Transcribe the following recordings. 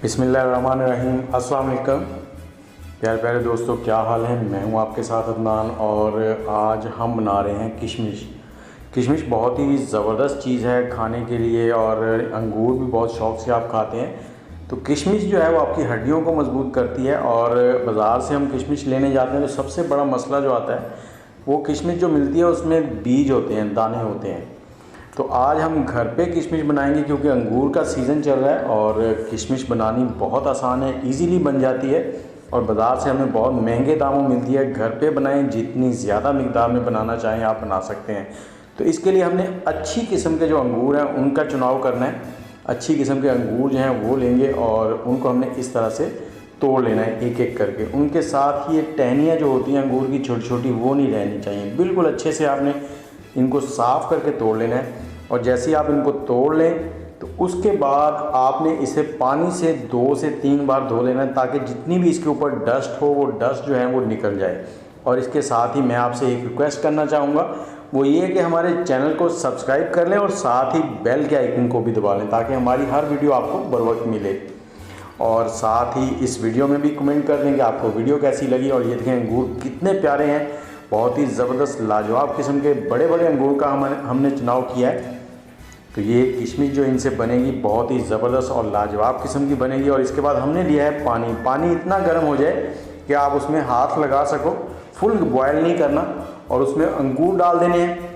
बिस्मिल्लाहिर्रहमानिर्रहीम। अस्सलाम वालेकुम प्यारे प्यारे दोस्तों, क्या हाल है। मैं हूं आपके साथ अदनान और आज हम बना रहे हैं किशमिश। किशमिश बहुत ही ज़बरदस्त चीज़ है खाने के लिए और अंगूर भी बहुत शौक़ से आप खाते हैं। तो किशमिश जो है वो आपकी हड्डियों को मजबूत करती है और बाज़ार से हम किशमिश लेने जाते हैं तो सबसे बड़ा मसला जो आता है वो किशमिश जो मिलती है उसमें बीज होते हैं, दाने होते हैं। तो आज हम घर पे किशमिश बनाएंगे क्योंकि अंगूर का सीज़न चल रहा है और किशमिश बनानी बहुत आसान है, इजीली बन जाती है और बाज़ार से हमें बहुत महंगे दामों में मिलती है। घर पे बनाएं, जितनी ज़्यादा मिकदार में बनाना चाहें आप बना सकते हैं। तो इसके लिए हमने अच्छी किस्म के जो अंगूर हैं उनका चुनाव करना है। अच्छी किस्म के अंगूर जो हैं वो लेंगे और उनको हमने इस तरह से तोड़ लेना है एक एक करके। उनके साथ ही ये टहनियाँ जो होती हैं अंगूर की छोटी छोटी वो नहीं रहनी चाहिए। बिल्कुल अच्छे से आपने इनको साफ़ करके तोड़ लेना है और जैसे ही आप इनको तोड़ लें तो उसके बाद आपने इसे पानी से 2 से 3 बार धो लेना है ताकि जितनी भी इसके ऊपर डस्ट हो वो डस्ट जो है वो निकल जाए। और इसके साथ ही मैं आपसे एक रिक्वेस्ट करना चाहूँगा, वो ये है कि हमारे चैनल को सब्सक्राइब कर लें और साथ ही बेल के आइकन को भी दबा लें ताकि हमारी हर वीडियो आपको बर वक्त मिले। और साथ ही इस वीडियो में भी कमेंट कर दें कि आपको वीडियो कैसी लगी। और ये देखें अंगूर कितने प्यारे हैं, बहुत ही ज़बरदस्त लाजवाब किस्म के बड़े बड़े अंगूर का हमने चुनाव किया है। तो ये किशमिश जो इनसे बनेगी बहुत ही ज़बरदस्त और लाजवाब किस्म की बनेगी। और इसके बाद हमने लिया है पानी। पानी इतना गर्म हो जाए कि आप उसमें हाथ लगा सको, फुल बॉयल नहीं करना। और उसमें अंगूर डाल देने हैं,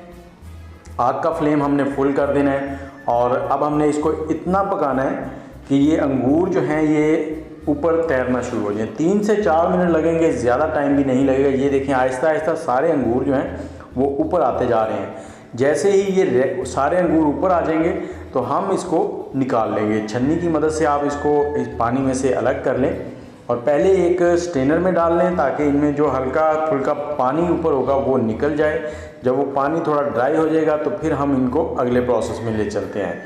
आग का फ्लेम हमने फुल कर देना है। और अब हमने इसको इतना पकाना है कि ये अंगूर जो हैं ये ऊपर तैरना शुरू हो जाए। 3 से 4 मिनट लगेंगे, ज़्यादा टाइम भी नहीं लगेगा। ये देखें आहिस्ता आहिस्ता सारे अंगूर जो हैं वो ऊपर आते जा रहे हैं। जैसे ही ये सारे अंगूर ऊपर आ जाएंगे तो हम इसको निकाल लेंगे। छन्नी की मदद से आप इसको इस पानी में से अलग कर लें और पहले एक स्ट्रेनर में डाल लें ताकि इनमें जो हल्का फुल्का पानी ऊपर होगा वो निकल जाए। जब वो पानी थोड़ा ड्राई हो जाएगा तो फिर हम इनको अगले प्रोसेस में ले चलते हैं।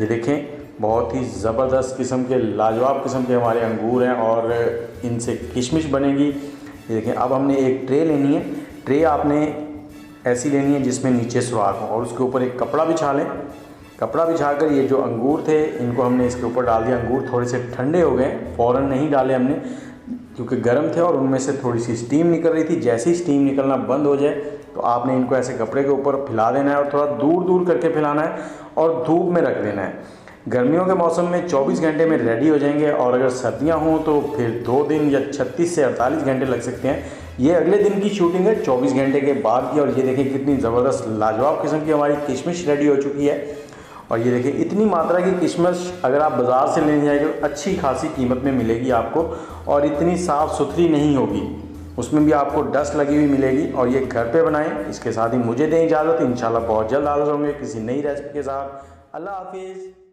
ये देखें बहुत ही ज़बरदस्त किस्म के लाजवाब किस्म के हमारे अंगूर हैं और इनसे किशमिश बनेगी। ये देखें अब हमने एक ट्रे लेनी है। ट्रे आपने ऐसी लेनी है जिसमें नीचे सुराख हो और उसके ऊपर एक कपड़ा बिछा लें। कपड़ा बिछाकर ये जो अंगूर थे इनको हमने इसके ऊपर डाल दिया। अंगूर थोड़े से ठंडे हो गए, फ़ौरन नहीं डाले हमने क्योंकि गर्म थे और उनमें से थोड़ी सी स्टीम निकल रही थी। जैसे ही स्टीम निकलना बंद हो जाए तो आपने इनको ऐसे कपड़े के ऊपर फैला देना है और थोड़ा दूर दूर करके फैलाना है और धूप में रख देना है। गर्मियों के मौसम में 24 घंटे में रेडी हो जाएंगे और अगर सर्दियां हों तो फिर 2 दिन या 36 से 48 घंटे लग सकते हैं। ये अगले दिन की शूटिंग है 24 घंटे के बाद की। और ये देखें कितनी ज़बरदस्त लाजवाब किस्म की हमारी किशमिश रेडी हो चुकी है। और ये देखें इतनी मात्रा की किशमिश अगर आप बाज़ार से लेने जाएंगे तो अच्छी खासी कीमत में मिलेगी आपको और इतनी साफ़ सुथरी नहीं होगी, उसमें भी आपको डस्ट लगी हुई मिलेगी। और ये घर पे बनाएं। इसके साथ ही मुझे दें इजाज़त, इंशाल्लाह बहुत जल्द हाज़िर होंगे किसी नई रेसिपी के साथ। अल्लाह हाफिज़।